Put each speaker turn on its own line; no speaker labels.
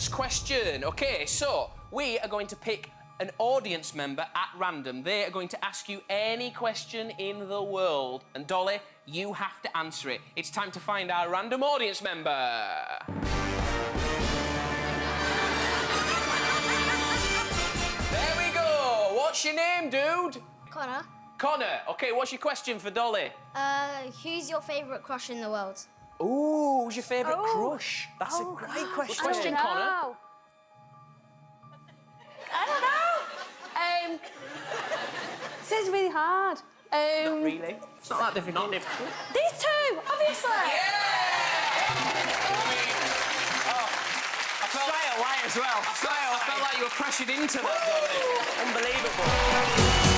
points question. OK, so we are going to pick an audience member at random. They are going to ask you any question in the world. And, Dolly, you have to answer it. It's time to find our random audience member. There we go. What's your name, dude?
Connor.
Connor. OK, what's your question for Dolly?
Who's your favourite crush in the world?
Ooh, who's your favourite crush? That's a great question. Good question, Connor.
I don't know. This is really hard.
Not really. It's not that difficult. Not difficult.
These two, obviously.
Yeah! I felt
Straight away as well.
I felt like you were pressured into that, Dolly. Unbelievable.